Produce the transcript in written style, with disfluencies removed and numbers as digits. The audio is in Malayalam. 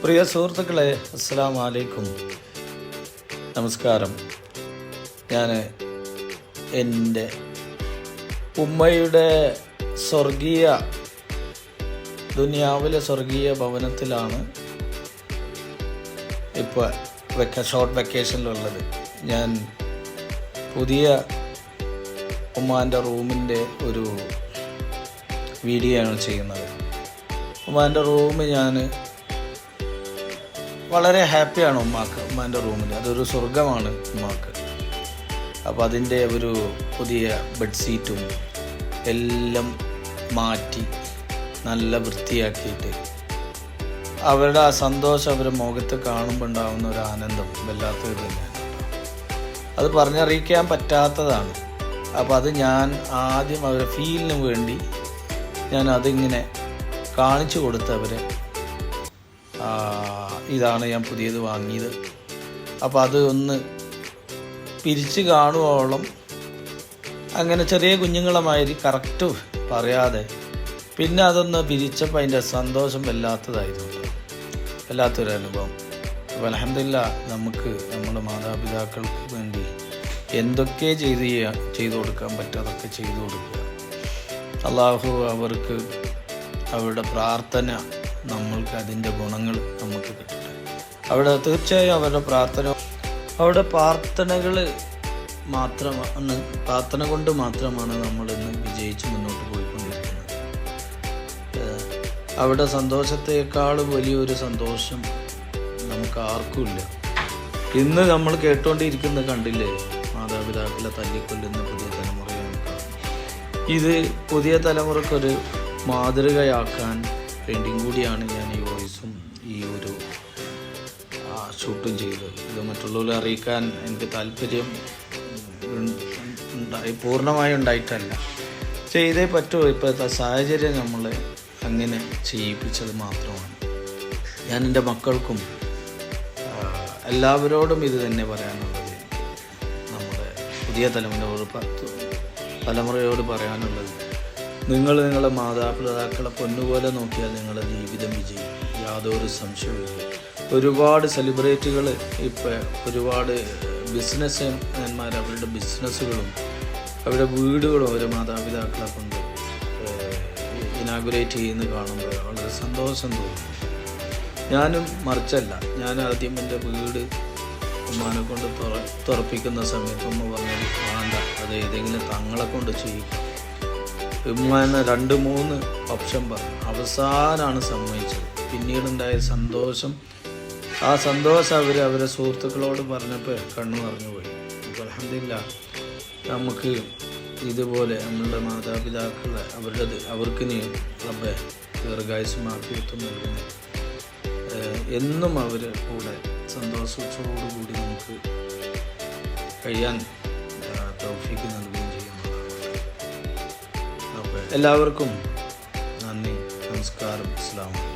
പ്രിയ സുഹൃത്തുക്കളെ, അസ്സലാമു അലൈക്കും, നമസ്കാരം. ഞാൻ എൻ്റെ ഉമ്മയുടെ ദുനിയാവിലെ സ്വർഗീയ ഭവനത്തിലാണ് ഇപ്പോൾ ഷോർട്ട് വെക്കേഷനിലുള്ളത്. ഞാൻ പുതിയ ഉമ്മാൻ്റെ റൂമിൻ്റെ ഒരു വീഡിയോ ആണ് ചെയ്യുന്നത്. ഉമ്മാൻ്റെ റൂം ഞാൻ വളരെ ഹാപ്പിയാണ് ഉമ്മാൻ്റെ റൂമിൽ. അതൊരു സ്വർഗമാണ് ഉമ്മാക്ക്. അപ്പോൾ അതിൻ്റെ ഒരു പുതിയ ബെഡ്ഷീറ്റും എല്ലാം മാറ്റി നല്ല വൃത്തിയാക്കിയിട്ട് അവരുടെ ആ സന്തോഷം അവരുടെ മുഖത്ത് കാണുമ്പോൾ ഉണ്ടാകുന്ന ഒരു ആനന്ദം വല്ലാത്തത് തന്നെയാണ്. അത് പറഞ്ഞറിയിക്കാൻ പറ്റാത്തതാണ്. അപ്പോൾ അത് ഞാൻ ആദ്യം അവരുടെ ഫീലിന് വേണ്ടി ഞാൻ അതിങ്ങനെ കാണിച്ചു കൊടുത്തവരെ ഇതാണ് ഞാൻ പുതിയത് വാങ്ങിയത്. അപ്പോൾ അത് ഒന്ന് പിരിച്ച് കാണുവോളം അങ്ങനെ ചെറിയ കുഞ്ഞുങ്ങളമാതിരി കറക്റ്റ് പറയാതെ പിന്നെ അതൊന്ന് പിരിച്ചപ്പോൾ അതിൻ്റെ സന്തോഷം വല്ലാത്തൊരു അനുഭവം. അപ്പോൾ അൽഹംദുലില്ലാഹ് നമുക്ക് നമ്മുടെ മാതാപിതാക്കൾക്ക് വേണ്ടി എന്തൊക്കെ ചെയ്തു കൊടുക്കാൻ പറ്റും അതൊക്കെ ചെയ്തു കൊടുക്കുക. അള്ളാഹു അവർക്ക് അവരുടെ പ്രാർത്ഥന നമ്മൾക്ക് അതിൻ്റെ ഗുണങ്ങൾ നമുക്ക് കിട്ടട്ടെ. തീർച്ചയായും അവരുടെ പ്രാർത്ഥനകൾ പ്രാർത്ഥന കൊണ്ട് മാത്രമാണ് നമ്മളിന്ന് വിജയിച്ച് മുന്നോട്ട് പോയിക്കൊണ്ടിരിക്കുന്നത്. അവരുടെ സന്തോഷത്തെക്കാളും വലിയൊരു സന്തോഷം നമുക്ക് ആർക്കുമില്ല. ഇന്ന് നമ്മൾ കേട്ടുകൊണ്ടിരിക്കുന്ന കണ്ടില്ലേ, മാതാപിതാക്കളെ തല്ലിക്കൊല്ലുന്ന പുതിയ തലമുറയാണ്. ഇത് പുതിയ തലമുറക്കൊരു മാതൃകയാക്കാൻ വേണ്ടിയും കൂടിയാണ് ഞാൻ ഈ വോയിസും ഈ ഒരു ഷൂട്ടും ചെയ്തത്. ഇത് മറ്റുള്ളവരെ അറിയിക്കാൻ എനിക്ക് താല്പര്യം പൂർണ്ണമായി ഉണ്ടായിട്ടല്ല, ചെയ്തേ പറ്റുമോ. ഇപ്പോഴത്തെ സാഹചര്യം നമ്മളെ അങ്ങനെ ചെയ്യിപ്പിച്ചത് മാത്രമാണ്. ഞാൻ എൻ്റെ മക്കൾക്കും എല്ലാവരോടും ഇത് തന്നെ പറയാനുള്ളത്, നമ്മുടെ പുതിയ തലമുറയോട് പറയാനുള്ളത്, നിങ്ങളുടെ മാതാപിതാക്കളെ പൊന്നുപോലെ നോക്കിയാൽ നിങ്ങളുടെ ജീവിതം വിജയിക്കും, യാതൊരു സംശയവുമില്ല. ഒരുപാട് സെലിബ്രിറ്റികൾ ഒരുപാട് ബിസിനസ്മാർ അവരുടെ ബിസിനസ്സുകളും അവരുടെ വീടുകളും അവരുടെ മാതാപിതാക്കളെ കൊണ്ട് ഇനാഗുറേറ്റ് ചെയ്യുന്നത് കാണുമ്പോൾ വളരെ സന്തോഷം തോന്നും. ഞാനും മറിച്ചല്ല. ഞാൻ ആദ്യം എൻ്റെ വീട് ഉമ്മാനെ കൊണ്ട് തുറപ്പിക്കുന്ന സമയത്ത് ഉമ്മ പറഞ്ഞത് വേണ്ട, അത് ഏതെങ്കിലും തങ്ങളെ കൊണ്ട് ചെയ്യിക്കും. ഉമ്മ 2-3 ഓപ്ഷൻ പറഞ്ഞു. അവസാനമാണ് സമ്മതിച്ചത്. പിന്നീടുണ്ടായ സന്തോഷം, ആ സന്തോഷം അവരുടെ സുഹൃത്തുക്കളോട് പറഞ്ഞപ്പോൾ കണ്ണു പറഞ്ഞു പോയി. അപ്പോൾ അൽഹംദുലില്ലാഹ് നമുക്ക് ഇതുപോലെ നമ്മളുടെ മാതാപിതാക്കളെ അവർക്ക് റബ്ബേ ദീർഘായുസ്സും ആഫിയത്തും നൽകുന്നു. എന്നും അവർ കൂടെ സന്തോഷത്തോടുകൂടി നമുക്ക് കഴിയാൻ തൗഫീഖ് നൽകുകയും ചെയ്യുന്നതാണ്. അപ്പോൾ എല്ലാവർക്കും നന്ദി, നമസ്കാരം, അസ്സലാമു അലൈക്കും.